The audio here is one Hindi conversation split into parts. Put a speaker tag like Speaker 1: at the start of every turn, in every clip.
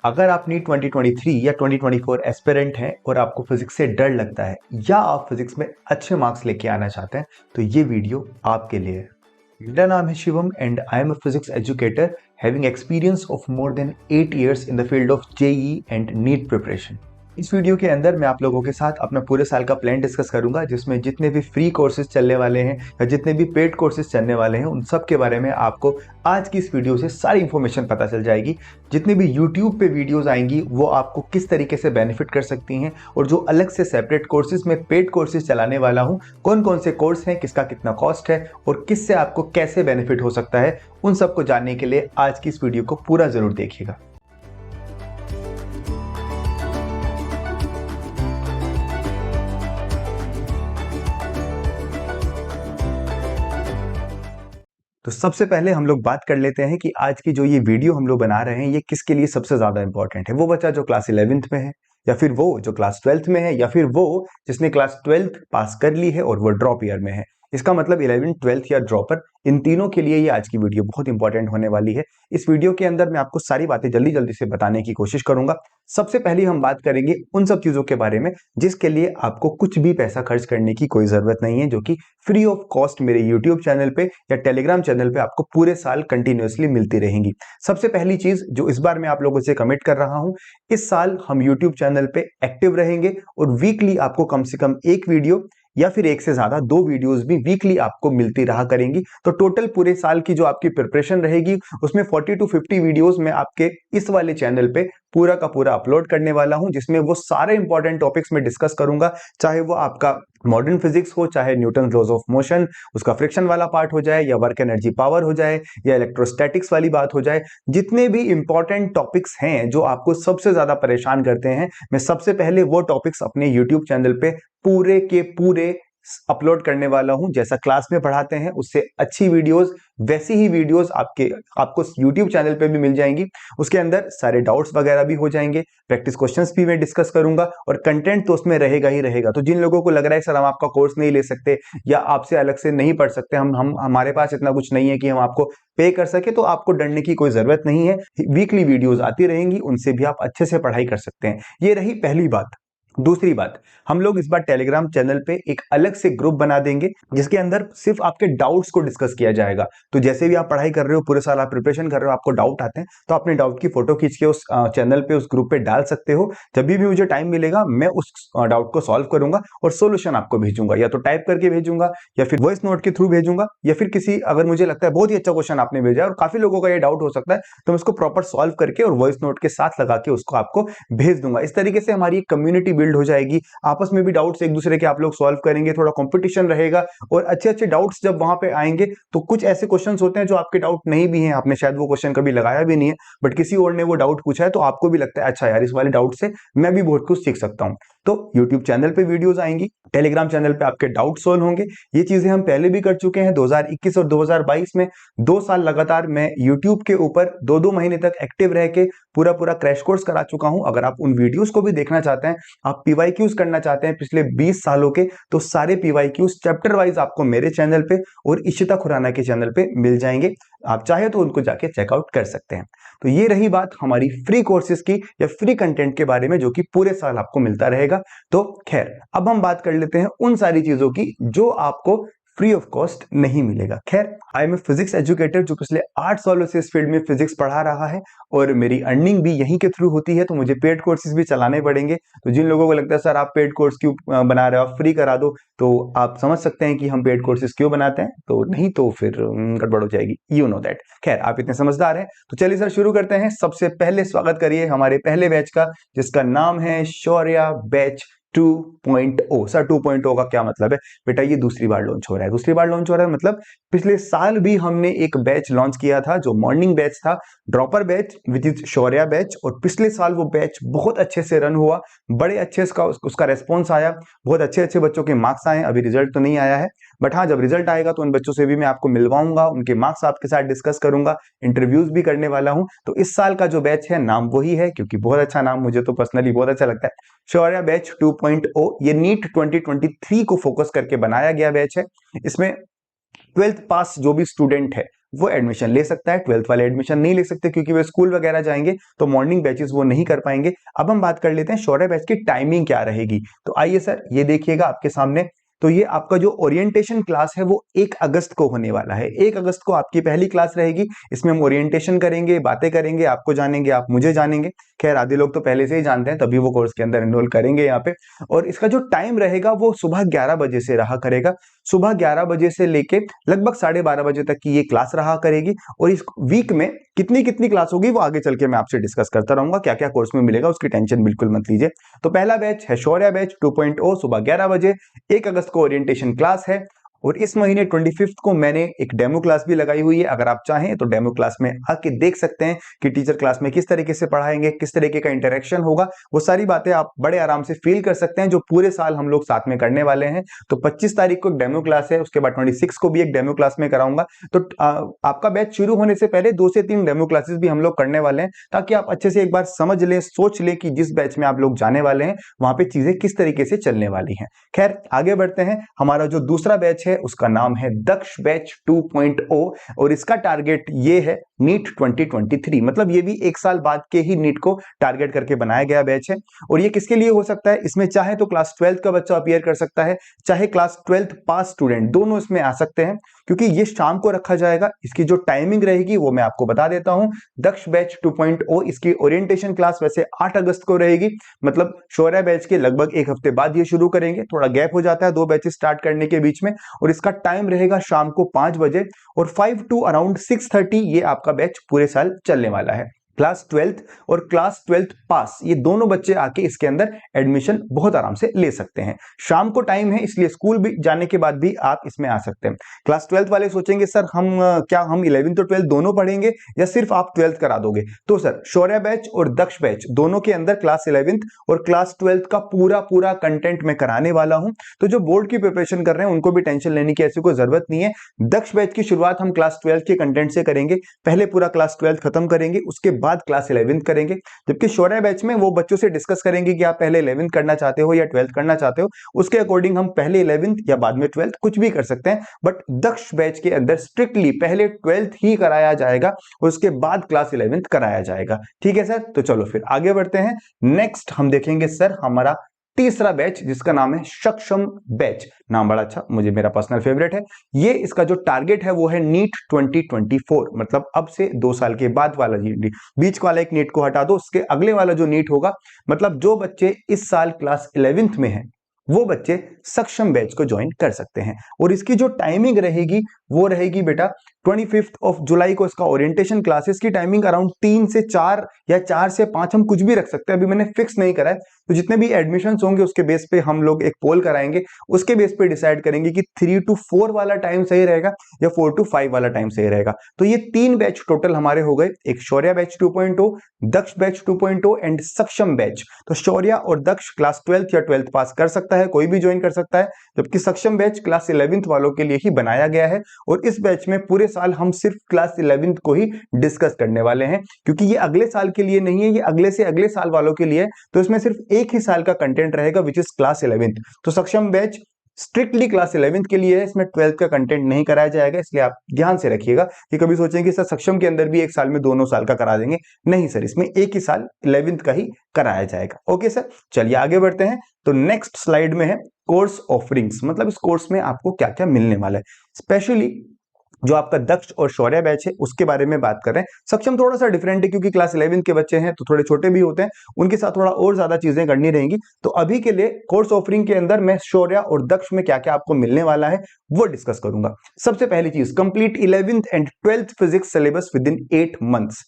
Speaker 1: अगर आप नीट 2023 या 2024 एस्पिरेंट हैं और आपको फिजिक्स से डर लगता है या आप फिजिक्स में अच्छे मार्क्स लेके आना चाहते हैं तो ये वीडियो आपके लिए है। मेरा नाम है Shivam and I am a physics educator having experience of more than 8 years in the field of JEE and NEET preparation. इस वीडियो के अंदर मैं आप लोगों के साथ अपना पूरे साल का प्लान डिस्कस करूंगा, जिसमें जितने भी फ्री कोर्सेज चलने वाले हैं या जितने भी पेड कोर्सेज चलने वाले हैं उन सब के बारे में आपको आज की इस वीडियो से सारी इंफॉर्मेशन पता चल जाएगी। जितनी भी यूट्यूब पे वीडियोस आएंगी वो आपको किस तरीके से बेनिफिट कर सकती हैं, और जो अलग से सेपरेट कोर्सेज में पेड कोर्सेज चलाने वाला हूं, कौन कौन से कोर्स हैं, किसका कितना कॉस्ट है और किससे आपको कैसे बेनिफिट हो सकता है, उन सबको जानने के लिए आज की इस वीडियो को पूरा जरूर देखिएगा। तो सबसे पहले हम लोग बात कर लेते हैं कि आज की जो ये वीडियो हम लोग बना रहे हैं ये किसके लिए सबसे ज्यादा इंपॉर्टेंट है। वो बच्चा जो क्लास 11th में है, या फिर वो जो क्लास 12th में है, या फिर वो जिसने क्लास 12th पास कर ली है और वो ड्रॉप ईयर में है। इसका मतलब 11th 12th या ड्रॉपर, इन तीनों के लिए ये आज की वीडियो बहुत इंपॉर्टेंट होने वाली है। इस वीडियो के अंदर मैं आपको सारी बातें जल्दी जल्दी से बताने की कोशिश करूंगा। सबसे पहले हम बात करेंगे उन सब चीजों के बारे में जिसके लिए आपको कुछ भी पैसा खर्च करने की कोई जरूरत नहीं है, जो कि फ्री ऑफ कॉस्ट मेरे यूट्यूब चैनल पे या टेलीग्राम चैनल पे आपको पूरे साल कंटिन्यूअसली मिलती रहेंगी। सबसे पहली चीज जो इस बार मैं आप लोगों से कमिट कर रहा हूं, इस साल हम यूट्यूब चैनल पे एक्टिव रहेंगे और वीकली आपको कम से कम एक वीडियो या फिर एक से ज्यादा 2 वीडियोस भी वीकली आपको मिलती रहा करेंगी। तो टोटल पूरे साल की जो आपकी प्रिपरेशन रहेगी उसमें 40 to 50 वीडियोस मैं आपके इस वाले चैनल पे पूरा का पूरा अपलोड करने वाला हूं, जिसमें वो सारे इंपॉर्टेंट टॉपिक्स में डिस्कस करूंगा। चाहे वो आपका मॉडर्न फिजिक्स हो, चाहे न्यूटन लॉज ऑफ मोशन उसका फ्रिक्शन वाला पार्ट हो जाए, या वर्क एनर्जी पावर हो जाए, या इलेक्ट्रोस्टैटिक्स वाली बात हो जाए, जितने भी इंपॉर्टेंट टॉपिक्स हैं जो आपको सबसे ज्यादा परेशान करते हैं, मैं सबसे पहले वो टॉपिक्स अपने यूट्यूब चैनल पे पूरे के पूरे अपलोड करने वाला हूं। जैसा क्लास में पढ़ाते हैं उससे अच्छी वीडियोस, वैसी ही वीडियोस आपको YouTube चैनल पे भी मिल जाएंगी। उसके अंदर सारे डाउट्स वगैरह भी हो जाएंगे, प्रैक्टिस क्वेश्चंस भी मैं डिस्कस करूंगा, और कंटेंट तो उसमें रहेगा ही रहेगा। तो जिन लोगों को लग रहा है सर हम आपका कोर्स नहीं ले सकते या आपसे अलग से नहीं पढ़ सकते, हम हमारे पास इतना कुछ नहीं है कि हम आपको पे कर सके, तो आपको डरने की कोई जरूरत नहीं है। वीकली वीडियोस आती रहेंगी, उनसे भी आप अच्छे से पढ़ाई कर सकते हैं। ये रही पहली बात। दूसरी बात, हम लोग इस बार टेलीग्राम चैनल पे एक अलग से ग्रुप बना देंगे जिसके अंदर सिर्फ आपके डाउट्स को डिस्कस किया जाएगा। तो जैसे भी आप पढ़ाई कर रहे हो, पूरे साल आप प्रिपरेशन कर रहे हो, आपको डाउट आते हैं, तो अपने डाउट की फोटो खींच के उस चैनल पे उस ग्रुप पे डाल सकते हो। जब भी मुझे टाइम मिलेगा मैं उस डाउट को सॉल्व करूंगा और सोल्यूशन आपको भेजूंगा, या तो टाइप करके भेजूंगा, या फिर वॉइस नोट के थ्रू भेजूंगा, या फिर किसी, अगर मुझे लगता है बहुत ही अच्छा क्वेश्चन आपने भेजा और काफी लोगों का ये डाउट हो सकता है, तो मैं उसको प्रॉपर सॉल्व करके और वॉइस नोट के साथ लगा के उसको आपको भेज दूंगा। इस तरीके से हमारी एक कम्युनिटी बिल्ड हो जाएगी, आपस में भी डाउट्स एक दूसरे के आप लोग सॉल्व करेंगे, थोड़ा कंपटीशन रहेगा, और अच्छे अच्छे डाउट्स जब वहां पे आएंगे तो कुछ ऐसे क्वेश्चंस होते हैं जो आपके डाउट नहीं भी हैं, आपने शायद वो क्वेश्चन कभी लगाया भी नहीं है, बट किसी और ने वो डाउट पूछा है, तो आपको भी लगता है अच्छा यार इस वाले डाउट से मैं भी बहुत कुछ सीख सकता हूं। तो YouTube चैनल पे वीडियोस आएंगी, टेलीग्राम चैनल पे आपके डाउट सॉल्व होंगे। ये चीजें हम पहले भी कर चुके हैं 2021 और 2022 में। 2 साल लगातार मैं YouTube के ऊपर 2-2 महीने तक एक्टिव रह के पूरा पूरा क्रैश कोर्स करा चुका हूं। अगर आप उन वीडियोस को भी देखना चाहते हैं, आप PYQs करना चाहते हैं पिछले 20 सालों के, तो सारे PYQs चैप्टर वाइज आपको मेरे चैनल पे और इशिता खुराना के चैनल पे मिल जाएंगे। आप चाहे तो उनको जाके चेकआउट कर सकते हैं। तो ये रही बात हमारी फ्री कोर्सेज की या फ्री कंटेंट के बारे में, जो कि पूरे साल आपको मिलता रहेगा। तो खैर, अब हम बात कर लेते हैं उन सारी चीजों की जो आपको फ्री ऑफ कॉस्ट नहीं मिलेगा। खैर, I am a physics educator जो पिछले 8 सालों से इस फील्ड में फिजिक्स पढ़ा रहा है, और मेरी अर्निंग भी यहीं के थ्रू होती है, तो मुझे पेड कोर्सेज भी चलाने पड़ेंगे। तो जिन लोगों को लगता है सर आप पेड कोर्स क्यों बना रहे हो, आप फ्री करा दो, तो आप समझ सकते हैं कि हम पेड कोर्सेज क्यों बनाते हैं। तो नहीं तो फिर गड़बड़ हो जाएगी, यू नो दैट। खैर, आप इतने समझदार हैं, तो चलिए सर शुरू करते हैं। सबसे पहले स्वागत करिए हमारे पहले बैच का, जिसका नाम है शौर्या बैच 2.0। सर 2.0 का क्या मतलब है? बेटा ये दूसरी बार लॉन्च हो रहा है। दूसरी बार लॉन्च हो रहा है मतलब पिछले साल भी हमने एक बैच लॉन्च किया था जो मॉर्निंग बैच था, dropper batch which is Shaurya batch, और पिछले साल वो बैच बहुत अच्छे से रन हुआ, बड़े अच्छे उसका रेस्पॉन्स आया, बहुत अच्छे अच्छे बच्चों के मार्क्स आए। अभी रिजल्ट तो नहीं आया है, बट हाँ जब रिजल्ट आएगा तो उन बच्चों से भी मैं आपको मिलवाऊंगा, उनके मार्क्स आपके साथ डिस्कस करूंगा, इंटरव्यूज भी करने वाला हूं। तो इस साल का जो बैच है, नाम वही है, क्योंकि बहुत अच्छा नाम, मुझे तो पर्सनली बहुत अच्छा लगता है, शौर्या बैच 2.0। ये नीट 2023 को फोकस करके बनाया गया बैच है। इसमें 12th पास जो भी स्टूडेंट है वो एडमिशन ले सकता है। 12th वाले एडमिशन नहीं ले सकते क्योंकि वे स्कूल वगैरह जाएंगे, तो मॉर्निंग बैचेस वो नहीं कर पाएंगे। अब हम बात कर लेते हैं शौर्य बैच की टाइमिंग क्या रहेगी। तो आइए सर, ये देखिएगा आपके सामने। तो ये आपका जो ओरिएंटेशन क्लास है वो 1 अगस्त को होने वाला है। 1 अगस्त को आपकी पहली क्लास रहेगी। इसमें हम ओरिएंटेशन करेंगे, बातें करेंगे, आपको जानेंगे, आप मुझे जानेंगे। खैर आधे लोग तो पहले से ही जानते हैं, तभी वो कोर्स के अंदर एनरोल करेंगे यहाँ पे। और इसका जो टाइम रहेगा वो सुबह 11 बजे से रहा करेगा। सुबह 11 बजे से लेके लगभग 12:30 बजे तक की ये क्लास रहा करेगी। और इस वीक में कितनी कितनी क्लास होगी वो आगे चल के मैं आपसे डिस्कस करता रहूंगा, क्या क्या कोर्स में मिलेगा उसकी टेंशन बिल्कुल मत लीजिए। तो पहला बैच है शौर्य बैच 2.0, सुबह 11 बजे। 1 अगस्त को ओरिएंटेशन क्लास है। और इस महीने 25 को मैंने एक डेमो क्लास भी लगाई हुई है। अगर आप चाहें तो डेमो क्लास में आके देख सकते हैं कि टीचर क्लास में किस तरीके से पढ़ाएंगे, किस तरीके का इंटरेक्शन होगा। वो सारी बातें आप बड़े आराम से फील कर सकते हैं जो पूरे साल हम लोग साथ में करने वाले हैं। तो 25 तारीख को एक डेमो क्लास है, उसके बाद 26 को भी एक डेमो क्लास में कराऊंगा। तो आपका बैच शुरू होने से पहले 2 से 3 डेमो क्लासेस भी हम लोग करने वाले हैं, ताकि आप अच्छे से एक बार समझ लें, सोच लें कि जिस बैच में आप लोग जाने वाले हैं वहां पे चीजें किस तरीके से चलने वाली हैं। खैर आगे बढ़ते हैं। हमारा जो दूसरा बैच है उसका नाम है दक्ष बैच 2.0 और इसका टारगेट ये है नीट 2023। मतलब ये भी 1 साल बाद के ही नीट को टारगेट करके बनाया गया बैच है। और ये किसके लिए हो सकता है? इसमें चाहे तो क्लास 12th का बच्चा अपीयर कर सकता है, चाहे क्लास 12th पास स्टूडेंट, दोनों इसमें आ सकते हैं। क्योंकि ये शाम को रखा जाएगा। इसकी जो टाइमिंग रहेगी वो मैं आपको बता देता हूं। दक्ष बैच 2.0 इसकी ओरिएंटेशन क्लास वैसे 8 अगस्त को रहेगी। मतलब शौर्य बैच के लगभग 1 हफ्ते बाद ये शुरू करेंगे। थोड़ा गैप हो जाता है 2 बैचेस स्टार्ट करने के बीच में। और इसका टाइम रहेगा शाम को 5 बजे और 5 to अराउंड 6:30 ये आपका बैच पूरे साल चलने वाला है। क्लास 12th और क्लास 12th पास ये दोनों बच्चे आके इसके अंदर एडमिशन बहुत आराम से ले सकते हैं। शाम को टाइम है, इसलिए स्कूल भी जाने के बाद भी आप इसमें आ सकते हैं। क्लास 12th वाले सोचेंगे सर क्या हम 11th और 12th दोनों पढ़ेंगे या सिर्फ आप 12th करा दोगे? तो सर शौर्य बैच और दक्ष बैच दोनों के अंदर क्लास 11th और क्लास 12th का पूरा कंटेंट मैं कराने वाला हूं। तो जो बोर्ड की प्रिपरेशन कर रहे हैं उनको भी टेंशन लेने की ऐसी कोई जरूरत नहीं है। दक्ष बैच की शुरुआत हम क्लास 12th के कंटेंट से करेंगे। पहले पूरा क्लास 12th खत्म करेंगे, उसके बाद क्लास 11th करेंगे। जबकि शौर्य बैच में वो बच्चों से डिस्कस करेंगे कि आप पहले 11th करना चाहते हो या 12th करना चाहते हो। उसके अकॉर्डिंग हम पहले 11th या बाद में 12th कुछ भी कर सकते हैं। बट दक्ष बैच के अंदर स्ट्रिक्टली पहले 12th ही कराया जाएगा, उसके बाद क्लास 11th कराया जाएगा। ठीक है सर, तो चलो फिर आगे बढ़ते हैं। नेक्स्ट हम देखेंगे सर हमारा तीसरा बैच जिसका नाम है सक्षम बैच। नाम बड़ा अच्छा, मुझे मेरा पर्सनल फेवरेट है। ये इसका जो टारगेट है वो है नीट 2024। मतलब अब से 2 साल के बाद वाला नीट, बीच वाला एक नीट को हटा दो, उसके अगले वाला जो नीट होगा। मतलब जो बच्चे इस साल क्लास 11th में हैं वो बच्चे सक्षम बैच को ज्वाइन कर सकते हैं। और इसकी जो टाइमिंग रहेगी वो रहेगी बेटा 25 जुलाई को इसका ओरिएंटेशन क्लासेस की टाइमिंग अराउंड 3 से 4 या 4 से 5 हम कुछ भी रख सकते हैं, अभी मैंने फिक्स नहीं करा है। तो जितने भी एडमिशंस होंगे उसके बेस पे हम लोग एक पोल कराएंगे, उसके बेस पे डिसाइड करेंगे कि 3 to 4 वाला टाइम सही रहेगा या 4 to 5 वाला टाइम सही रहेगा। तो ये 3 बैच टोटल हमारे हो गए, एक शौर्य बैच 2.0, दक्ष बैच 2.0 एंड सक्षम बैच। तो शौर्य और दक्ष क्लास 12th या 12th पास कर सकता है, कोई भी ज्वाइन कर सकता है। जबकि सक्षम बैच क्लास 11th वालों के लिए ही बनाया गया है। और इस बैच में पूरे साल हम सिर्फ क्लास 11th को ही डिस्कस करने वाले हैं, क्योंकि ये अगले साल के लिए नहीं है, ये अगले से अगले साल वालों के लिए है। तो इसमें सिर्फ एक ही साल का कंटेंट रहेगा विच इज क्लास 11th। तो सक्षम बैच स्ट्रिक्टली क्लास 11th के लिए है, इसमें 12th का कंटेंट नहीं कराया जाएगा। इसलिए आप ध्यान से रखिएगा कि कभी सोचेंगे कि सर सक्षम के अंदर भी 1 साल में दोनों साल का करा देंगे, नहीं सर, इसमें एक ही साल 11th का ही कराया जाएगा। ओके सर, चलिए आगे बढ़ते हैं। तो नेक्स्ट स्लाइड में है कोर्स ऑफरिंग्स। मतलब इस कोर्स में आपको क्या क्या मिलने वाला है। स्पेशली जो आपका दक्ष और शौर्य बैच है उसके बारे में बात कर रहे हैं। सक्षम थोड़ा सा डिफरेंट है क्योंकि क्लास 11th के बच्चे हैं तो थोड़े छोटे भी होते हैं, उनके साथ थोड़ा और ज्यादा चीजें करनी रहेंगी। तो अभी के लिए कोर्स ऑफरिंग के अंदर मैं शौर्य और दक्ष में क्या क्या आपको मिलने वाला है वो डिस्कस करूंगा। सबसे पहली चीज, complete 11th and 12th physics syllabus with in 8 months.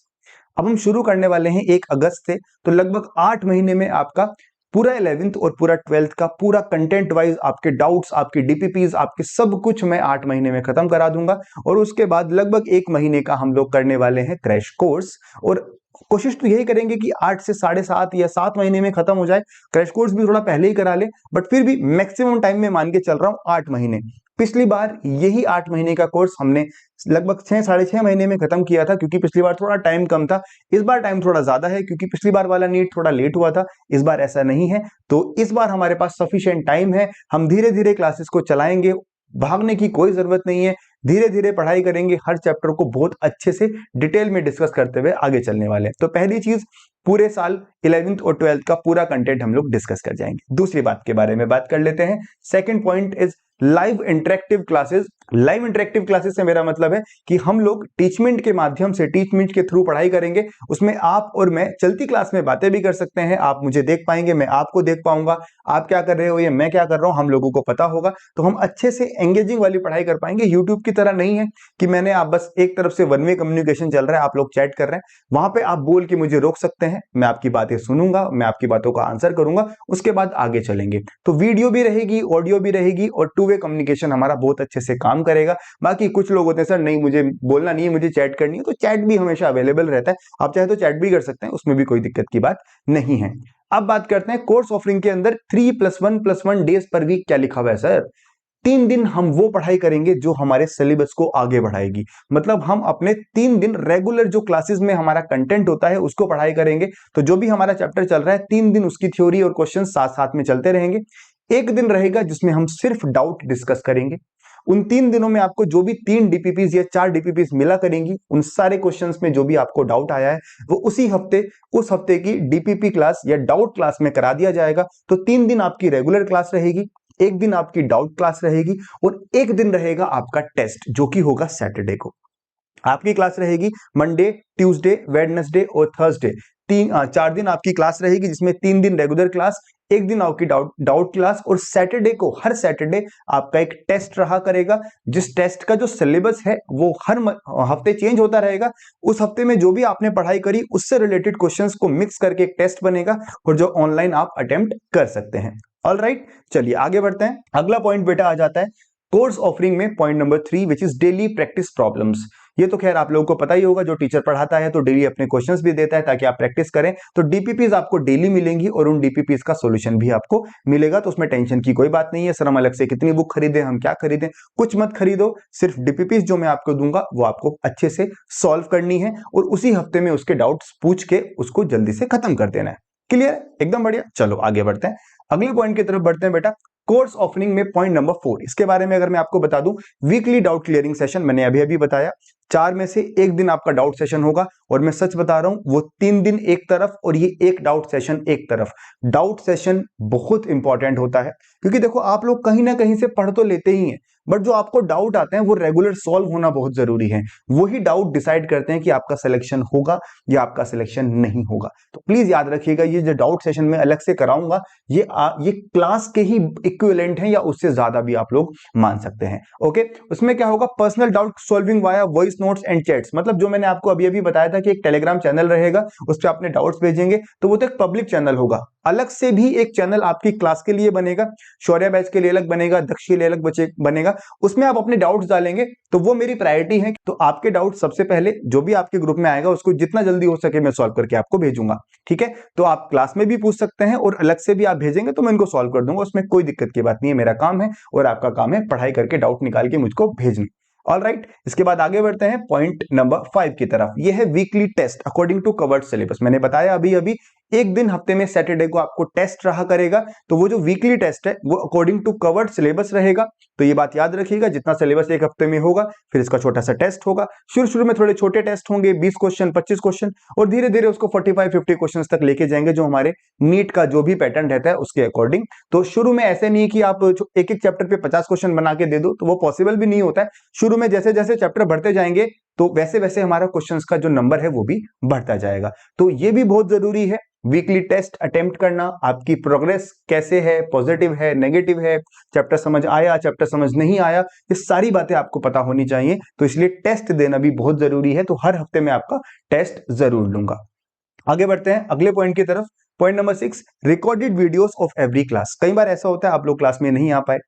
Speaker 1: अब हम शुरू करने वाले हैं 1 अगस्त से, तो लगभग 8 महीने में आपका पूरा 11th और पूरा 12th का पूरा कंटेंट वाइज आपके डाउट्स, आपकी डीपीपीज, आपके सब कुछ मैं 8 महीने में खत्म करा दूंगा। और उसके बाद लगभग 1 महीने का हम लोग करने वाले हैं क्रैश कोर्स। और कोशिश तो यही करेंगे कि 8 से 7.5 या 7 महीने में खत्म हो जाए। क्रैश कोर्स भी थोड़ा पहले ही करा ले, बट फिर भी मैक्सिमम टाइम में मान के चल रहा हूं 8 महीने। पिछली बार यही 8 महीने का कोर्स हमने लगभग 6-6.5 महीने में खत्म किया था, क्योंकि पिछली बार थोड़ा टाइम कम था। इस बार टाइम थोड़ा ज्यादा है क्योंकि पिछली बार वाला नीट थोड़ा लेट हुआ था, इस बार ऐसा नहीं है। तो इस बार हमारे पास सफिशिएंट टाइम है, हम धीरे धीरे क्लासेस को चलाएंगे, भागने की कोई जरूरत नहीं है। धीरे धीरे पढ़ाई करेंगे, हर चैप्टर को बहुत अच्छे से डिटेल में डिस्कस करते हुए आगे चलने वाले हैं। तो पहली चीज, पूरे साल 11th और 12th का पूरा कंटेंट हम लोग डिस्कस कर जाएंगे। दूसरी बात के बारे में बात कर लेते हैं। Second point is live interactive classes. Live interactive classes से मेरा मतलब है कि हम लोग टीचमेंट के माध्यम से, टीचमेंट के थ्रू पढ़ाई करेंगे। उसमें आप और मैं चलती क्लास में बातें भी कर सकते हैं, आप मुझे देख पाएंगे, मैं आपको देख पाऊंगा, आप क्या कर रहे हो या मैं क्या कर रहा हूं, हम लोगों को पता होगा। तो हम अच्छे से एंगेजिंग वाली पढ़ाई कर पाएंगे। यूट्यूब की तरह नहीं है कि मैंने आप बस एक तरफ से वन वे कम्युनिकेशन चल रहा है, आप लोग चैट कर रहे हैं, वहां पे आप बोल के मुझे रोक सकते हैं, मैं आपकी बातें सुनूंगा, मैं आपकी बातों का आंसर करूंगा, उसके बाद आगे चलेंगे। तो वीडियो भी रहेगी, ऑडियो भी रहेगी और टू वे कम्युनिकेशन हमारा बहुत अच्छे से काम करेगा। बाकी कुछ लोग होते हैं सर नहीं मुझे बोलना नहीं है, मुझे चैट करनी है, तो चैट भी हमेशा अवेलेबल रहता है, आप चाहे तो चैट भी कर सकते हैं, उसमें भी कोई दिक्कत की बात नहीं है। अब बात करते हैं कोर्स ऑफरिंग के अंदर 3+1+1 डेज पर वीक क्या लिखा हुआ है सर। 3 दिन हम वो पढ़ाई करेंगे जो हमारे सिलेबस को आगे बढ़ाएगी। मतलब हम अपने 3 दिन रेगुलर जो क्लासेस में हमारा कंटेंट होता है उसको पढ़ाई करेंगे। तो जो भी हमारा चैप्टर चल रहा है 3 दिन उसकी थ्योरी और क्वेश्चन साथ साथ में चलते रहेंगे। एक दिन रहेगा जिसमें हम सिर्फ डाउट डिस्कस करेंगे। उन 3 दिनों में आपको जो भी 3 डीपीपीज या 4 डीपीपीज मिला करेंगी, उन सारे क्वेश्चंस में जो भी आपको डाउट आया है वो उस हफ्ते की डीपीपी क्लास या डाउट क्लास में करा दिया जाएगा। तो 3 दिन आपकी रेगुलर क्लास रहेगी, एक दिन आपकी डाउट क्लास रहेगी और एक दिन रहेगा आपका टेस्ट जो कि होगा सैटरडे को। आपकी क्लास रहेगी मंडे, ट्यूसडे, वेडनेसडे और थर्सडे। 4 दिन आपकी क्लास रहेगी जिसमें 3 दिन रेगुलर क्लास, एक दिन आपकी डाउट क्लास और सैटरडे को, हर सैटरडे आपका एक टेस्ट रहा करेगा। जिस टेस्ट का जो सिलेबस है वो हर हफ्ते चेंज होता रहेगा। उस हफ्ते में जो भी आपने पढ़ाई करी उससे रिलेटेड क्वेश्चंस को मिक्स करके एक टेस्ट बनेगा और जो ऑनलाइन आप अटेम्प्ट कर सकते हैं। ऑलराइट, चलिए आगे बढ़ते हैं। अगला पॉइंट बेटा आ जाता है कोर्स ऑफरिंग में point number 3 which is daily practice problems. ये तो खैर आप लोगों को पता ही होगा, जो टीचर पढ़ाता है तो डेली अपने क्वेश्चंस भी देता है ताकि आप प्रैक्टिस करें। तो डीपीपीज आपको डेली मिलेंगी और उन डीपीपीज का सॉल्यूशन भी आपको मिलेगा। तो उसमें टेंशन की कोई बात नहीं है सर हम अलग से कितनी बुक खरीदें, हम क्या खरीदें, कुछ मत खरीदो। सिर्फ डीपीपीज जो मैं आपको दूंगा वो आपको अच्छे से सॉल्व करनी है और उसी हफ्ते में उसके डाउट्स पूछ के उसको जल्दी से खत्म कर देना है। क्लियर, एकदम बढ़िया। चलो आगे बढ़ते हैं, अगले पॉइंट की तरफ बढ़ते हैं बेटा। कोर्स ऑफरिंग में पॉइंट नंबर 4, इसके बारे में अगर मैं आपको बता दूं, वीकली डाउट क्लियरिंग सेशन मैंने अभी अभी बताया। 4 में से एक दिन आपका डाउट सेशन होगा और मैं सच बता रहा हूं वो 3 दिन एक तरफ और ये एक डाउट सेशन एक तरफ। डाउट सेशन बहुत इंपॉर्टेंट होता है क्योंकि देखो आप लोग कहीं ना कहीं से पढ़ तो लेते ही हैं, बट जो आपको डाउट आते हैं वो रेगुलर सॉल्व होना बहुत जरूरी है। वही डाउट डिसाइड करते हैं कि आपका सिलेक्शन होगा या आपका सिलेक्शन नहीं होगा। तो प्लीज याद रखिएगा, ये जो डाउट सेशन में अलग से कराऊंगा ये क्लास के ही इक्विवेलेंट है या उससे ज्यादा भी आप लोग मान सकते हैं। ओके, उसमें क्या होगा, personal doubt solving via voice notes and chats. मतलब जो मैंने आपको अभी अभी बताया था कि एक टेलीग्राम चैनल रहेगा, उस पर अपने डाउट्स भेजेंगे, तो वो तो एक पब्लिक चैनल होगा। अलग से भी एक चैनल आपकी क्लास के लिए बनेगा, शौर्य बैच के लिए अलग बनेगा, दक्ष के लिए अलग बनेगा, उसमें आप अपने डाउट्स डालेंगे। तो वो मेरी प्रायोरिटी है, तो आपके डाउट सबसे पहले जो भी आपके ग्रुप में आएगा उसको जितना जल्दी हो सके मैं सॉल्व करके आपको भेजूंगा। ठीक है, तो आप क्लास में भी पूछ सकते हैं और अलग से भी आप भेजेंगे तो मैं इनको सॉल्व कर दूंगा, उसमें कोई दिक्कत की बात नहीं है। मेरा काम है और आपका काम है पढ़ाई करके डाउट निकाल के मुझको भेजना। ऑलराइट, इसके बाद आगे बढ़ते हैं पॉइंट नंबर 5 की तरफ। यह है weekly test according to covered syllabus. मैंने बताया अभी अभी एक दिन हफ्ते में सैटरडे को आपको टेस्ट रहा करेगा, तो वो जो वीकली टेस्ट है वो अकॉर्डिंग टू कवर्ड सिलेबस रहेगा। तो ये बात याद रखिएगा, जितना सिलेबस एक हफ्ते में होगा फिर इसका छोटा सा टेस्ट होगा। शुरू में थोड़े छोटे टेस्ट होंगे, 20 क्वेश्चन 25 क्वेश्चन, और धीरे धीरे उसको 45-50 क्वेश्चन तक लेके जाएंगे जो हमारे नीट का जो भी पैटर्न रहता है उसके अकॉर्डिंग। तो शुरू में ऐसे नहीं कि आप एक एक चैप्टर पे 50 क्वेश्चन बना के दे दो, तो वो पॉसिबल भी नहीं होता है। शुरू में जैसे जैसे चैप्टर बढ़ते जाएंगे तो वैसे वैसे हमारा क्वेश्चंस का जो नंबर है वो भी बढ़ता जाएगा। तो ये भी बहुत जरूरी है, वीकली टेस्ट अटेम्प्ट करना। आपकी प्रोग्रेस कैसे है, पॉजिटिव है, नेगेटिव है, चैप्टर समझ आया, चैप्टर समझ नहीं आया, ये सारी बातें आपको पता होनी चाहिए। तो इसलिए टेस्ट देना भी बहुत जरूरी है। तो हर हफ्ते में आपका टेस्ट जरूर लूंगा। आगे बढ़ते हैं अगले पॉइंट की तरफ। Point number 6, recorded videos of every class. कई बार ऐसा होता है आप लोग क्लास में नहीं आ पाए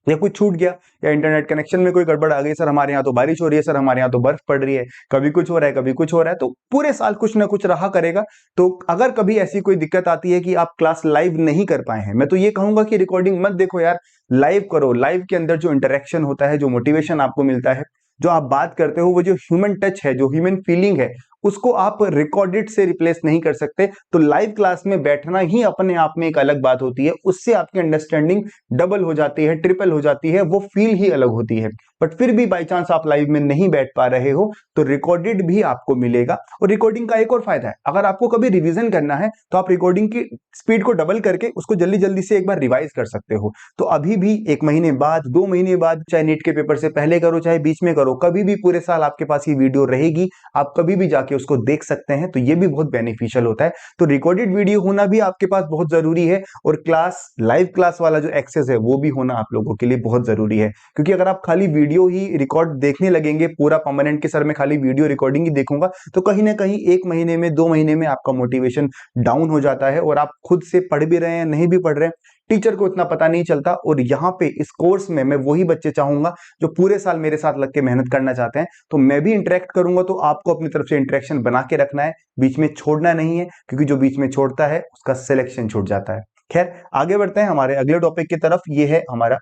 Speaker 1: या कुछ छूट गया या इंटरनेट कनेक्शन में कोई गड़बड़ आ गई, सर हमारे यहाँ तो बारिश हो रही है, सर हमारे यहाँ तो बर्फ पड़ रही है, कभी कुछ हो रहा है कभी कुछ हो रहा है, तो पूरे साल कुछ ना कुछ रहा करेगा। तो अगर कभी ऐसी कोई दिक्कत आती है कि आप क्लास लाइव नहीं कर पाए हैं, मैं तो ये कहूंगा कि रिकॉर्डिंग मत देखो यार, लाइव करो। लाइव के अंदर जो इंटरेक्शन होता है, जो मोटिवेशन आपको मिलता है, जो आप बात करते हो, वो जो ह्यूमन टच है, जो ह्यूमन फीलिंग है, उसको आप रिकॉर्डेड से रिप्लेस नहीं कर सकते। तो लाइव क्लास में बैठना ही अपने आप में एक अलग बात होती है, उससे आपकी अंडरस्टैंडिंग डबल हो जाती है, ट्रिपल हो जाती है, वो फील ही अलग होती है। बट फिर भी बाई चांस आप लाइव में नहीं बैठ पा रहे हो तो रिकॉर्डेड भी आपको मिलेगा। और रिकॉर्डिंग का एक और फायदा है, अगर आपको कभी रिवीजन करना है तो आप रिकॉर्डिंग की स्पीड को डबल करके उसको जल्दी जल्दी से एक बार रिवाइज कर सकते हो। तो अभी भी 1 महीने बाद, 2 महीने बाद, चाहे नीट के पेपर से पहले करो चाहे बीच में करो, कभी भी पूरे साल आपके पास ये वीडियो रहेगी, आप कभी भी जाके उसको देख सकते हैं। तो ये भी बहुत बेनिफिशियल होता है। तो रिकॉर्डेड वीडियो होना भी आपके पास बहुत जरूरी है, और क्लास, लाइव क्लास वाला जो एक्सेस है वो भी होना आप लोगों के लिए बहुत जरूरी है। क्योंकि अगर आप खाली वीडियो ही रिकॉर्ड देखने लगेंगे, पूरा परमानेंट के सर में खाली वीडियो रिकॉर्डिंग ही देखूंगा, तो कहीं ना कहीं 1 महीने में, 2 महीने में आपका मोटिवेशन डाउन हो जाता है, और आप खुद से पढ़ भी रहे हैं नहीं भी पढ़ रहे हैं, टीचर को इतना पता नहीं चलता। और यहाँ पे इस कोर्स में मैं वही बच्चे चाहूंगा जो पूरे साल मेरे साथ लग के मेहनत करना चाहते हैं। तो मैं भी इंटरेक्ट करूंगा, तो आपको अपनी तरफ से इंटरेक्शन बना के रखना है, बीच में छोड़ना नहीं है, क्योंकि जो बीच में छोड़ता है उसका सिलेक्शन छूट जाता है। खैर, आगे बढ़ते हैं हमारे अगले टॉपिक की तरफ। ये है हमारा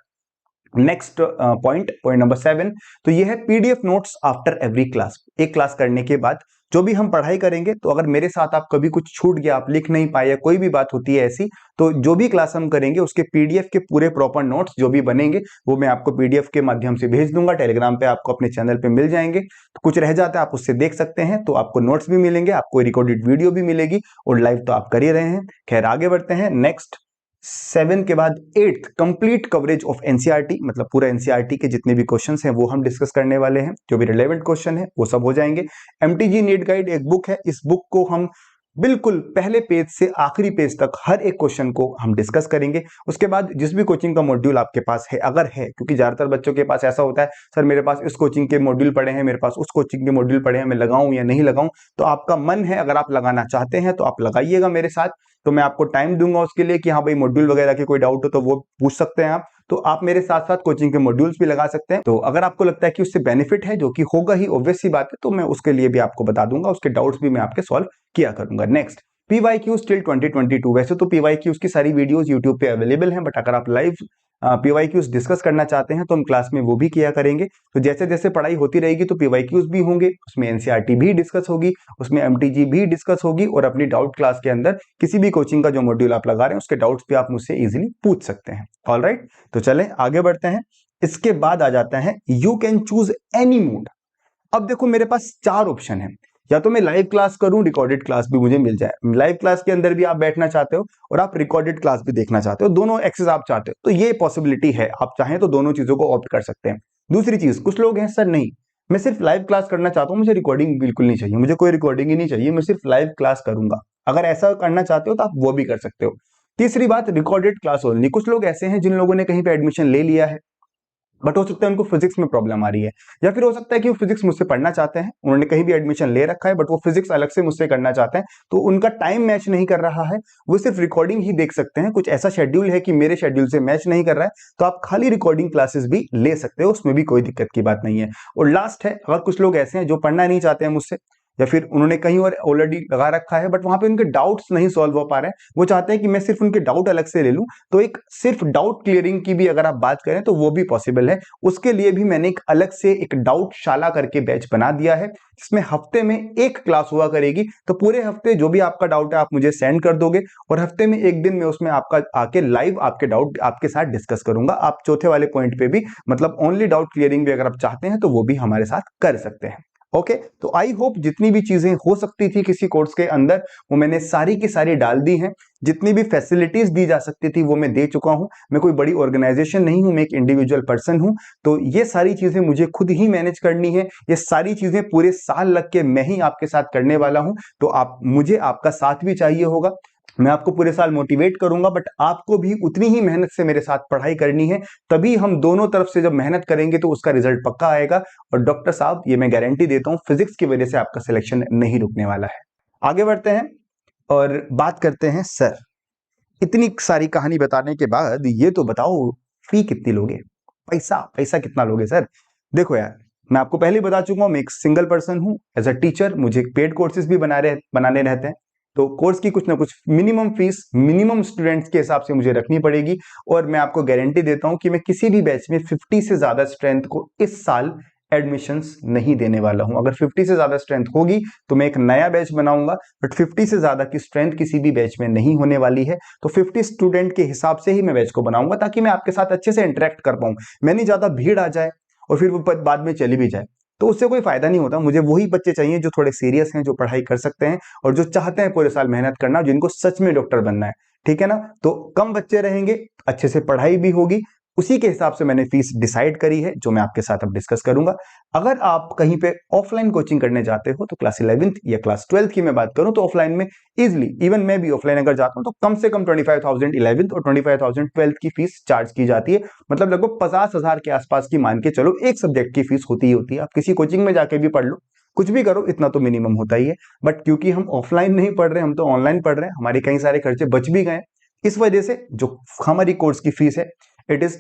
Speaker 1: नेक्स्ट पॉइंट नंबर 7। तो ये है PDF notes after every class. एक क्लास करने के बाद जो भी हम पढ़ाई करेंगे, तो अगर मेरे साथ आप कभी कुछ छूट गया, आप लिख नहीं पाए, कोई भी बात होती है ऐसी, तो जो भी क्लास हम करेंगे उसके पीडीएफ के पूरे प्रॉपर नोट्स जो भी बनेंगे वो मैं आपको पीडीएफ के माध्यम से भेज दूंगा। टेलीग्राम पे आपको अपने चैनल पे मिल जाएंगे। तो कुछ रह जाता है आप उससे देख सकते हैं, तो आपको नोट्स भी मिलेंगे, आपको रिकॉर्डेड वीडियो भी मिलेगी, और लाइव तो आप कर ही रहे हैं। खैर, आगे बढ़ते हैं। नेक्स्ट 7 के बाद 8th, complete coverage of NCERT, मतलब पूरा एनसीईआरटी के जितने भी क्वेश्चंस हैं वो हम डिस्कस करने वाले हैं। जो भी रिलेवेंट क्वेश्चन है वो सब हो जाएंगे। एमटीजी नीट गाइड एक बुक है, इस बुक को हम बिल्कुल पहले पेज से आखिरी पेज तक हर एक क्वेश्चन को हम डिस्कस करेंगे। उसके बाद जिस भी कोचिंग का मॉड्यूल आपके पास है, अगर है, क्योंकि ज्यादातर बच्चों के पास ऐसा होता है, सर मेरे पास इस कोचिंग के मॉड्यूल पड़े हैं, मेरे पास उस कोचिंग के मॉड्यूल पड़े हैं, मैं लगाऊं या नहीं लगाऊं। तो आपका मन है, अगर आप लगाना चाहते हैं तो आप लगाइएगा मेरे साथ। तो मैं आपको टाइम दूंगा उसके लिए कि हाँ भाई मॉड्यूल वगैरह के कोई डाउट हो तो वो पूछ सकते हैं आप। तो आप मेरे साथ साथ कोचिंग के मॉड्यूल्स भी लगा सकते हैं। तो अगर आपको लगता है कि उससे बेनिफिट है, जो कि होगा ही, ऑब्वियस सी बात है, तो मैं उसके लिए भी आपको बता दूंगा, उसके डाउट्स भी मैं आपके सॉल्व किया करूंगा। Next, PYQs till 2022। वैसे तो PYQs की सारी वीडियोस यूट्यूब पे अवेलेबल हैं, बट अगर आप लाइव PYQs डिस्कस करना चाहते हैं तो हम क्लास में वो भी किया करेंगे। तो जैसे जैसे पढ़ाई होती रहेगी तो PYQs भी होंगे, उसमें एनसीईआरटी भी डिस्कस होगी, उसमें एमटीजी भी डिस्कस होगी, और अपनी डाउट क्लास के अंदर किसी भी कोचिंग का जो मॉड्यूल आप लगा रहे हैं उसके डाउट्स भी आप मुझसे इजीली पूछ सकते हैं। ऑलराइट, तो चलें आगे बढ़ते हैं। इसके बाद आ जाता है you can choose any mode. अब देखो मेरे पास 4 ऑप्शन है, या तो मैं लाइव क्लास करूं, रिकॉर्डेड क्लास भी मुझे मिल जाए। लाइव क्लास के अंदर भी आप बैठना चाहते हो और आप रिकॉर्डेड क्लास भी देखना चाहते हो, दोनों एक्सेस आप चाहते हो, तो ये पॉसिबिलिटी है, आप चाहें तो दोनों चीजों को ऑप्ट कर सकते हैं। दूसरी चीज, कुछ लोग हैं सर नहीं, मैं सिर्फ लाइव क्लास करना चाहता हूं, मुझे रिकॉर्डिंग बिल्कुल नहीं चाहिए, मुझे कोई रिकॉर्डिंग ही नहीं चाहिए, मैं सिर्फ लाइव क्लास करूंगा। अगर ऐसा करना चाहते हो तो आप वो भी कर सकते हो। तीसरी बात, रिकॉर्डेड क्लास ओनली। कुछ लोग ऐसे हैं जिन लोगों ने कहीं पे एडमिशन ले लिया है, बट हो सकता है उनको फिजिक्स में प्रॉब्लम आ रही है, या फिर हो सकता है कि वो फिजिक्स मुझसे पढ़ना चाहते हैं, उन्होंने कहीं भी एडमिशन ले रखा है बट वो फिजिक्स अलग से मुझसे करना चाहते हैं, तो उनका टाइम मैच नहीं कर रहा है, वो सिर्फ रिकॉर्डिंग ही देख सकते हैं। कुछ ऐसा शेड्यूल है कि मेरे शेड्यूल से मैच नहीं कर रहा है, तो आप खाली रिकॉर्डिंग क्लासेस भी ले सकते हो, उसमें भी कोई दिक्कत की बात नहीं है। और लास्ट है, अगर कुछ लोग ऐसे हैं जो पढ़ना नहीं चाहते हैं मुझसे, या फिर उन्होंने कहीं और ऑलरेडी लगा रखा है बट वहां पे उनके डाउट्स नहीं सॉल्व हो पा रहे हैं, वो चाहते हैं कि मैं सिर्फ उनके डाउट अलग से ले लूं, तो एक सिर्फ डाउट क्लियरिंग की भी अगर आप बात करें तो वो भी पॉसिबल है। उसके लिए भी मैंने एक अलग से एक डाउट शाला करके बैच बना दिया है, जिसमें हफ्ते में 1 क्लास हुआ करेगी। तो पूरे हफ्ते जो भी आपका डाउट है आप मुझे सेंड कर दोगे, और हफ्ते में 1 दिन में उसमें आपका आके लाइव आपके डाउट आपके साथ डिस्कस करूंगा। आप चौथे वाले पॉइंट पे भी, मतलब ओनली डाउट क्लियरिंग भी अगर आप चाहते हैं तो वो भी हमारे साथ कर सकते हैं। ओके, तो आई होप जितनी भी चीजें हो सकती थी किसी कोर्स के अंदर वो मैंने सारी की सारी डाल दी हैं। जितनी भी फैसिलिटीज दी जा सकती थी वो मैं दे चुका हूं। मैं कोई बड़ी ऑर्गेनाइजेशन नहीं हूं, मैं एक इंडिविजुअल पर्सन हूं, तो ये सारी चीजें मुझे खुद ही मैनेज करनी है। ये सारी चीजें पूरे साल लग के मैं ही आपके साथ करने वाला हूं, तो आप मुझे आपका साथ भी चाहिए होगा। मैं आपको पूरे साल मोटिवेट करूंगा, बट आपको भी उतनी ही मेहनत से मेरे साथ पढ़ाई करनी है, तभी हम दोनों तरफ से जब मेहनत करेंगे तो उसका रिजल्ट पक्का आएगा। और डॉक्टर साहब, ये मैं गारंटी देता हूं, फिजिक्स की वजह से आपका सिलेक्शन नहीं रुकने वाला है। आगे बढ़ते हैं और बात करते हैं। सर, इतनी सारी कहानी बताने के बाद ये तो बताओ फी कितनी लोगे, पैसा पैसा कितना लोगे सर? देखो यार, मैं आपको पहले ही बता चुका हूं, मैं एक सिंगल पर्सन हूं। एज अ टीचर मुझे पेड कोर्सेज भी बनाने रहते हैं, तो कोर्स की कुछ ना कुछ मिनिमम फीस मिनिमम स्टूडेंट्स के हिसाब से मुझे रखनी पड़ेगी। और मैं आपको गारंटी देता हूं कि मैं किसी भी बैच में 50 से ज्यादा स्ट्रेंथ को इस साल एडमिशंस नहीं देने वाला हूं। अगर 50 से ज्यादा स्ट्रेंथ होगी तो मैं एक नया बैच बनाऊंगा, बट 50 से ज्यादा की स्ट्रेंथ किसी भी बैच में नहीं होने वाली है। तो 50 स्टूडेंट के हिसाब से ही मैं बैच को बनाऊंगा, ताकि मैं आपके साथ अच्छे से इंटरेक्ट कर पाऊं, मैं नहीं ज्यादा भीड़ आ जाए। और फिर वो बाद में चली भी जाए, तो उससे कोई फायदा नहीं होता। मुझे वही बच्चे चाहिए जो थोड़े सीरियस हैं, जो पढ़ाई कर सकते हैं और जो चाहते हैं पूरे साल मेहनत करना, जिनको सच में डॉक्टर बनना है, ठीक है ना। तो कम बच्चे रहेंगे, अच्छे से पढ़ाई भी होगी, उसी के हिसाब से मैंने फीस डिसाइड करी है, जो मैं आपके साथ अब डिस्कस करूंगा। अगर आप कहीं पे ऑफलाइन कोचिंग करने जाते हो तो क्लास 11th या क्लास 12th की मैं बात करूं तो ऑफलाइन में इजिली, इवन मैं भी ऑफलाइन अगर जाता हूं तो कम से कम 25,000 11th और 25,000 12th की फीस चार्ज की जाती है। मतलब लगभग 50,000 के आसपास की मान के चलो एक सब्जेक्ट की फीस होती ही होती है। आप किसी कोचिंग में जाके भी पढ़ लो, कुछ भी करो, इतना तो मिनिमम होता ही है। बट क्योंकि हम ऑफलाइन नहीं पढ़ रहे, हम तो ऑनलाइन पढ़ रहे हैं, हमारे कई सारे खर्चे बच भी गए, इस वजह से जो हमारी कोर्स की फीस है इट इज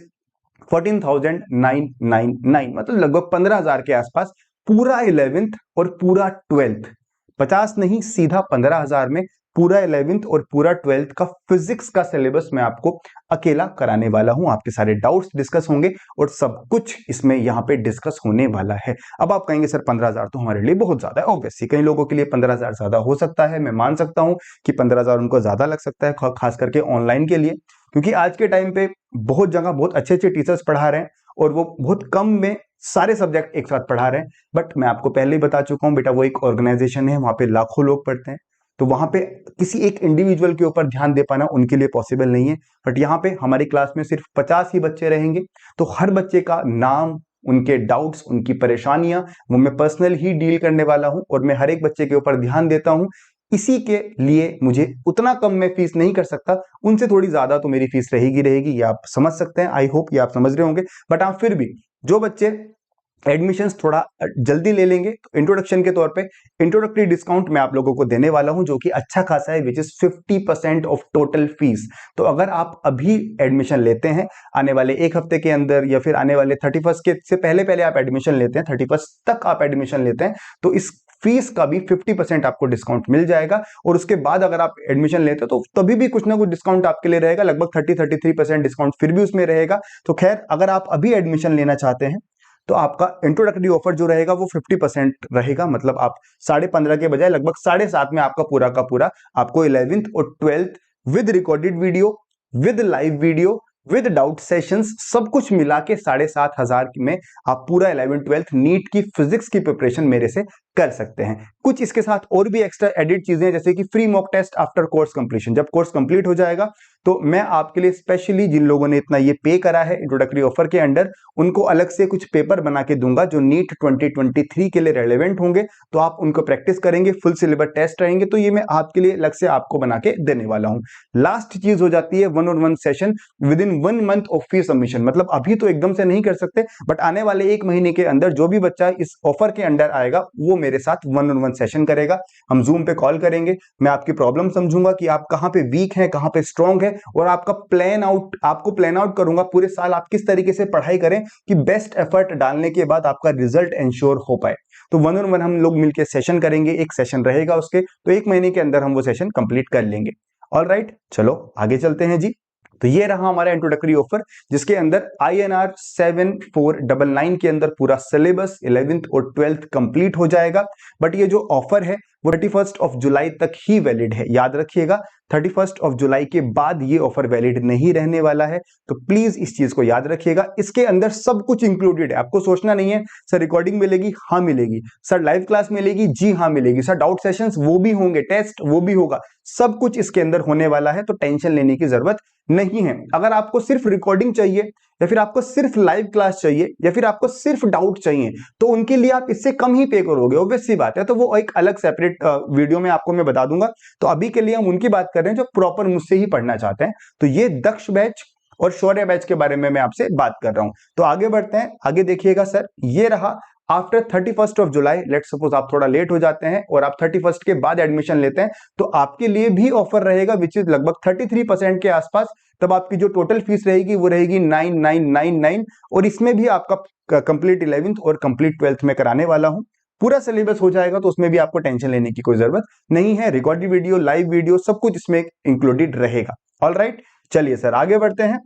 Speaker 1: 14,999, मतलब लगभग 15,000 के आसपास पूरा 11th और पूरा 12th। 50 नहीं, सीधा 15,000 में पूरा 11th और पूरा 12th का फिजिक्स का सिलेबस मैं आपको अकेला कराने वाला हूं। आपके सारे डाउट्स डिस्कस होंगे और सब कुछ इसमें यहां पे डिस्कस होने वाला है। अब आप कहेंगे सर 15,000 तो हमारे लिए बहुत ज्यादा है। ऑब्वियसली कई लोगों के लिए 15,000 ज्यादा हो सकता है, मैं मान सकता हूं कि 15,000 उनको ज्यादा लग सकता है, खास करके ऑनलाइन के लिए, क्योंकि आज के टाइम पे बहुत जगह बहुत अच्छे अच्छे टीचर्स पढ़ा रहे हैं और वो बहुत कम में सारे सब्जेक्ट एक साथ पढ़ा रहे हैं। बट मैं आपको पहले ही बता चुका हूं बेटा, वो एक ऑर्गेनाइजेशन है, वहां पे लाखों लोग पढ़ते हैं, तो वहां पे किसी एक इंडिविजुअल के ऊपर ध्यान दे पाना उनके लिए पॉसिबल नहीं है। बट यहाँ पे हमारी क्लास में सिर्फ 50 ही बच्चे रहेंगे, तो हर बच्चे का नाम, उनके डाउट्स, उनकी परेशानियां वो मैं पर्सनल ही डील करने वाला हूं और मैं हर एक बच्चे के ऊपर ध्यान देता हूं। इसी के लिए मुझे उतना कम में फीस नहीं कर सकता, उनसे थोड़ी ज्यादा तो मेरी फीस रहेगी रहेगी, ये आप समझ सकते हैं। आई होप ये आप समझ रहे होंगे। बट आप फिर भी जो बच्चे एडमिशंस थोड़ा जल्दी ले लेंगे तो इंट्रोडक्शन के तौर पे इंट्रोडक्टरी डिस्काउंट मैं आप लोगों को देने वाला हूं, जो कि अच्छा खासा है, which is 50% of total fees. तो अगर आप अभी एडमिशन लेते हैं, आने वाले एक हफ्ते के अंदर या फिर आने वाले 31 के से पहले पहले आप एडमिशन लेते हैं, 31 तक आप एडमिशन लेते हैं, तो इस फीस का भी 50% आपको डिस्काउंट मिल जाएगा। और उसके बाद अगर आप एडमिशन लेते हो तो तभी भी कुछ ना कुछ डिस्काउंट आपके लिए रहेगा, लगभग 33% डिस्काउंट फिर भी उसमें रहेगा। तो खैर, अगर आप अभी एडमिशन लेना चाहते हैं तो आपका इंट्रोडक्टरी ऑफर जो रहेगा वो 50% रहेगा, मतलब आप 15.5 के बजाय लगभग 7.5 में आपका पूरा का पूरा आपको 11th और 12th with recorded video, with live video, with doubt sessions, सब कुछ मिला के 7,500 में आप पूरा 11th-12th नीट की फिजिक्स की प्रिपरेशन मेरे से कर सकते हैं। कुछ इसके साथ और भी एक्स्ट्रा एडिट चीजें, जैसे कि free mock test after course completion. जब कोर्स कंप्लीट हो जाएगा तो मैं आपके लिए स्पेशली जिन लोगों ने इतना ये पे करा है इंट्रोडक्टरी ऑफर के अंडर, उनको अलग से कुछ पेपर बना के दूंगा जो नीट 2023 के लिए रेलेवेंट होंगे, तो आप उनको प्रैक्टिस करेंगे, फुल सिलेबस टेस्ट रहेंगे, तो ये मैं आपके लिए अलग से आपको बना के देने वाला हूं। लास्ट चीज हो जाती है 1-on-1 session with in 1 month of fee submission. मतलब अभी तो एकदम से नहीं कर सकते, बट आने वाले 1 महीने के अंदर जो भी बच्चा इस ऑफर के अंडर आएगा वो मेरे साथ 1-on-1 सेशन करेगा। हम जूम पे कॉल करेंगे, मैं आपकी प्रॉब्लम समझूंगा कि आप कहां पे वीक हैं, कहां पे स्ट्रांग है, और आपको प्लान आउट करूंगा पूरे साल आप किस तरीके से पढ़ाई करें कि बेस्ट एफर्ट डालने के बाद आपका रिजल्ट इंश्योर हो पाए। तो 1-on-1 हम लोग मिलकर सेशन करेंगे, एक सेशन रहेगा उसके, तो 1 महीने के अंदर हम वो सेशन कंप्लीट कर लेंगे। ऑलराइट, चलो आगे चलते हैं जी। तो ये रहा हमारा इंट्रोडक्टरी ऑफर, जिसके अंदर INR 7499 के अंदर पूरा सिलेबस 11th और 12th कंप्लीट हो जाएगा। बट ये जो ऑफर है वो 31 ऑफ जुलाई तक ही वैलिड है, याद रखिएगा। 31 ऑफ जुलाई के बाद ये ऑफर वैलिड नहीं रहने वाला है, तो प्लीज इस चीज को याद रखिएगा। इसके अंदर सब कुछ इंक्लूडेड है, आपको सोचना नहीं है सर रिकॉर्डिंग मिलेगी, हाँ मिलेगी, सर लाइव क्लास मिलेगी, जी हाँ मिलेगी, सर डाउट सेशंस वो भी होंगे, टेस्ट वो भी होगा, सब कुछ इसके अंदर होने वाला है, तो टेंशन लेने की जरूरत नहीं है। अगर आपको सिर्फ रिकॉर्डिंग चाहिए या फिर आपको सिर्फ लाइव क्लास चाहिए या फिर आपको सिर्फ डाउट चाहिए, तो उनके लिए आप इससे कम ही पे करोगे, ऑब्वियस सी बात है। तो वो एक अलग सेपरेट वीडियो में आपको मैं बता दूंगा। तो अभी के लिए हम उनकी बात कर रहे हैं जो प्रॉपर मुझसे ही पढ़ना चाहते हैं। तो ये दक्ष बैच और शौर्य बैच के बारे में मैं आपसे बात कर रहा हूं। तो आगे बढ़ते हैं, आगे देखिएगा सर, ये रहा after 31 of July. Let suppose आप थोड़ा लेट हो जाते हैं और आप 31 के बाद एडमिशन लेते हैं, तो आपके लिए भी ऑफर रहेगा विच इज लगभग 33% के आसपास। तब आपकी जो टोटल फीस रहेगी वो रहेगी 9999, और इसमें भी आपका कंप्लीट 11th और कंप्लीट 12th में कराने वाला हूं। पूरा सिलेबस हो जाएगा, तो उसमें भी आपको टेंशन लेने की कोई जरूरत नहीं है। रिकॉर्डेड वीडियो, लाइव वीडियो, सब कुछ इसमें इंक्लूडेड रहेगा। ऑलराइट, चलिए सर आगे बढ़ते हैं।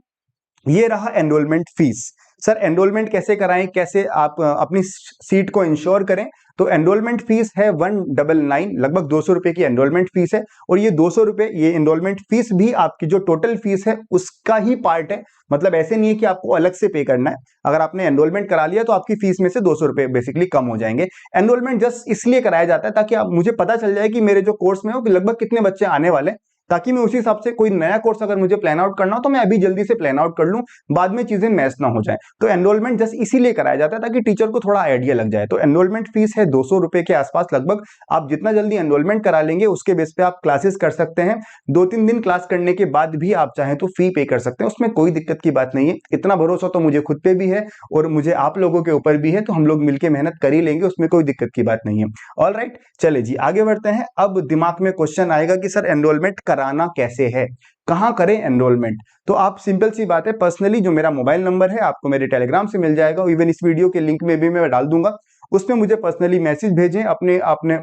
Speaker 1: ये रहा एनरोलमेंट फीस। सर एनरोलमेंट कैसे कराएं, कैसे आप अपनी सीट को इंश्योर करें? तो एनरोलमेंट फीस है 199, लगभग 200 रुपए की एनरोलमेंट फीस है। और ये 200 रुपए ये एनरोलमेंट फीस भी आपकी जो टोटल फीस है उसका ही पार्ट है। मतलब ऐसे नहीं है कि आपको अलग से पे करना है। अगर आपने एनरोलमेंट करा लिया तो आपकी फीस में से 200 रुपए बेसिकली कम हो जाएंगे। एनरोलमेंट जस्ट इसलिए कराया जाता है ताकि आप मुझे पता चल जाए कि मेरे जो कोर्स में हो कि लगभग कितने बच्चे आने वाले, ताकि मैं उसी हिसाब से कोई नया कोर्स अगर मुझे प्लान आउट करना हो तो मैं अभी जल्दी से प्लान आउट कर लूं, बाद में चीजें मैच ना हो जाए। तो एनरोलमेंट जस्ट इसीलिए कराया जाता है ताकि टीचर को थोड़ा आइडिया लग जाए। तो एनरोलमेंट फीस है 200 रुपए के आसपास लगभग। आप जितना जल्दी एनरोलमेंट करा लेंगे उसके बेस पे आप क्लासेस कर सकते हैं। 2-3 दिन क्लास करने के बाद भी आप चाहें तो फी पे कर सकते हैं, उसमें कोई दिक्कत की बात नहीं है। इतना भरोसा तो मुझे खुद पे भी है और मुझे आप लोगों के ऊपर भी है, तो हम लोग मिलकर मेहनत कर ही लेंगे, उसमें कोई दिक्कत की बात नहीं है। ऑल राइट, चले जी आगे बढ़ते हैं। अब दिमाग में क्वेश्चन आएगा कि सर एनरोलमेंट कराना कैसे है, कहां करें एनरोलमेंट? तो आप सिंपल सी बात है, पर्सनली जो मेरा मोबाइल नंबर है आपको मेरे टेलीग्राम से मिल जाएगा, इवन इस वीडियो के लिंक में भी मैं डाल दूंगा, उसमें मुझे पर्सनली मैसेज भेजें। अपने आपने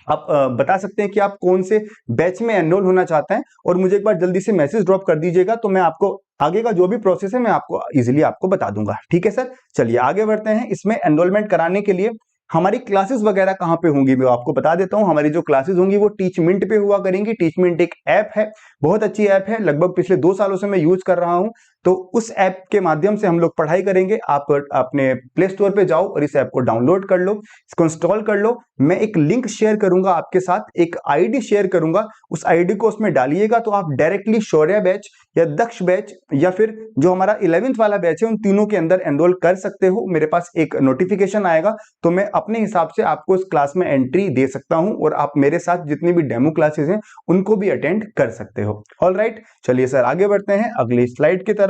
Speaker 1: आप बता सकते हैं कि आप कौन से बैच में एनरोल होना चाहते हैं और मुझे एक बार जल्दी से मैसेज ड्रॉप कर दीजिएगा, तो मैं आपको आगे का जो भी प्रोसेस है मैं आपको इजीली आपको बता दूंगा। ठीक है सर, चलिए आगे बढ़ते हैं। इसमें एनरोलमेंट कराने के लिए हमारी क्लासेस वगैरह कहां पे होंगी मैं आपको बता देता हूं। हमारी जो क्लासेस होंगी वो टीचमिंट पे हुआ करेंगी। टीचमिंट एक ऐप है, बहुत अच्छी ऐप है, लगभग पिछले 2 सालों से मैं यूज कर रहा हूं। तो उस ऐप के माध्यम से हम लोग पढ़ाई करेंगे। आप अपने प्ले स्टोर पे जाओ और इस ऐप को डाउनलोड कर लो, इसको इंस्टॉल कर लो। मैं एक लिंक शेयर करूंगा आपके साथ, एक आईडी शेयर करूंगा, उस आईडी को उसमें डालिएगा तो आप डायरेक्टली शौर्य बैच या दक्ष बैच या फिर जो हमारा 11th वाला बैच है उन तीनों के अंदर एनरोल कर सकते हो। मेरे पास एक नोटिफिकेशन आएगा तो मैं अपने हिसाब से आपको इस क्लास में एंट्री दे सकता हूं और आप मेरे साथ जितनी भी डेमो क्लासेस हैं उनको भी अटेंड कर सकते हो। ऑल राइट, चलिए सर आगे बढ़ते हैं अगली स्लाइड की तरफ।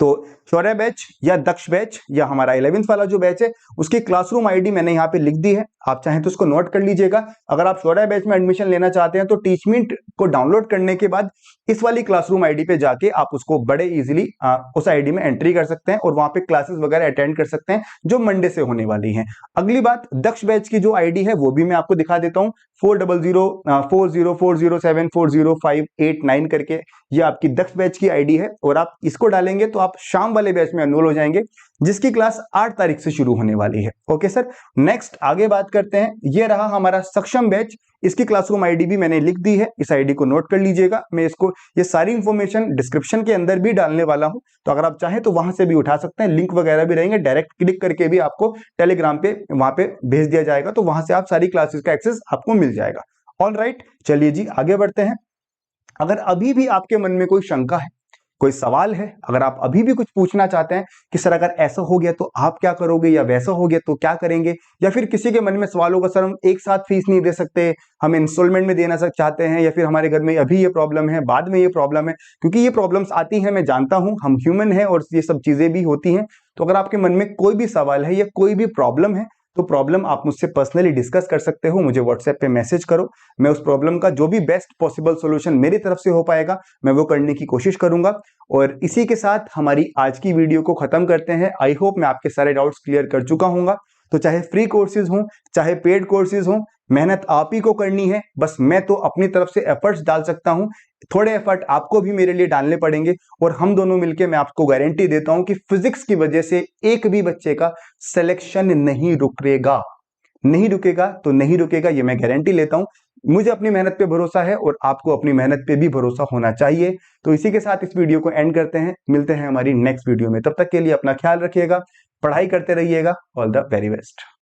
Speaker 1: तो शौर्य बैच या दक्ष बैच या हमारा 11th वाला जो बैच है उसकी क्लासरूम आईडी मैंने यहाँ पे लिख दी है, आप चाहें तो उसको नोट कर लीजिएगा। अगर आप शौर्य बैच में एडमिशन लेना चाहते हैं तो टीचमिंट को डाउनलोड करने के बाद इस वाली क्लासरूम आईडी पे जाके आप उसको बड़े इजीली उस आईडी में एंट्री कर सकते हैं और वहां पे क्लासेस वगैरह अटेंड कर सकते हैं जो मंडे से होने वाली हैं। अगली बात, दक्ष बैच की जो आईडी है वो भी मैं आपको दिखा देता हूँ, 4004040589 करके ये आपकी दक्ष बैच की आईडी है और आप इसको डालेंगे तो आप शाम वाले बैच में एनरोल हो जाएंगे जिसकी क्लास 8 तारीख से शुरू होने वाली है। ओके सर, नेक्स्ट आगे बात करते हैं। ये रहा हमारा सक्षम बैच, इसकी क्लासरूम आईडी भी मैंने लिख दी है, इस आईडी को नोट कर लीजिएगा। मैं इसको ये सारी इंफॉर्मेशन डिस्क्रिप्शन के अंदर भी डालने वाला हूं, तो अगर आप चाहें तो वहां से भी उठा सकते हैं, लिंक वगैरह भी रहेंगे, डायरेक्ट क्लिक करके भी आपको टेलीग्राम पे वहां पे भेज दिया जाएगा, तो वहां से आप सारी क्लासेस का एक्सेस आपको मिल जाएगा। ऑल राइट, चलिए जी आगे बढ़ते हैं। अगर अभी भी आपके मन में कोई शंका है, कोई सवाल है, अगर आप अभी भी कुछ पूछना चाहते हैं कि सर अगर ऐसा हो गया तो आप क्या करोगे या वैसा हो गया तो क्या करेंगे, या फिर किसी के मन में सवाल होगा सर हम एक साथ फीस नहीं दे सकते, हम इंस्टॉलमेंट में देना चाहते हैं, या फिर हमारे घर में अभी ये प्रॉब्लम है बाद में ये प्रॉब्लम है, क्योंकि ये प्रॉब्लम्स आती हैं, मैं जानता हूं, हम ह्यूमन हैं और ये सब चीजें भी होती हैं। तो अगर आपके मन में कोई भी सवाल है या कोई भी प्रॉब्लम है तो प्रॉब्लम आप मुझसे पर्सनली डिस्कस कर सकते हो, मुझे व्हाट्सएप पे मैसेज करो, मैं उस प्रॉब्लम का जो भी बेस्ट पॉसिबल सॉल्यूशन मेरी तरफ से हो पाएगा मैं वो करने की कोशिश करूंगा। और इसी के साथ हमारी आज की वीडियो को खत्म करते हैं। आई होप मैं आपके सारे डाउट्स क्लियर कर चुका हूंगा। तो चाहे फ्री कोर्सेज हों चाहे पेड कोर्सेज हों, मेहनत आप ही को करनी है, बस मैं तो अपनी तरफ से एफर्ट्स डाल सकता हूं, थोड़े एफर्ट आपको भी मेरे लिए डालने पड़ेंगे और हम दोनों मिलकर मैं आपको गारंटी देता हूं कि फिजिक्स की वजह से एक भी बच्चे का सिलेक्शन नहीं रुकेगा, नहीं रुकेगा तो नहीं रुकेगा, ये मैं गारंटी लेता हूं। मुझे अपनी मेहनत पे भरोसा है और आपको अपनी मेहनत पे भी भरोसा होना चाहिए। तो इसी के साथ इस वीडियो को एंड करते हैं, मिलते हैं हमारी नेक्स्ट वीडियो में, तब तक के लिए अपना ख्याल रखिएगा, पढ़ाई करते रहिएगा। All the very best.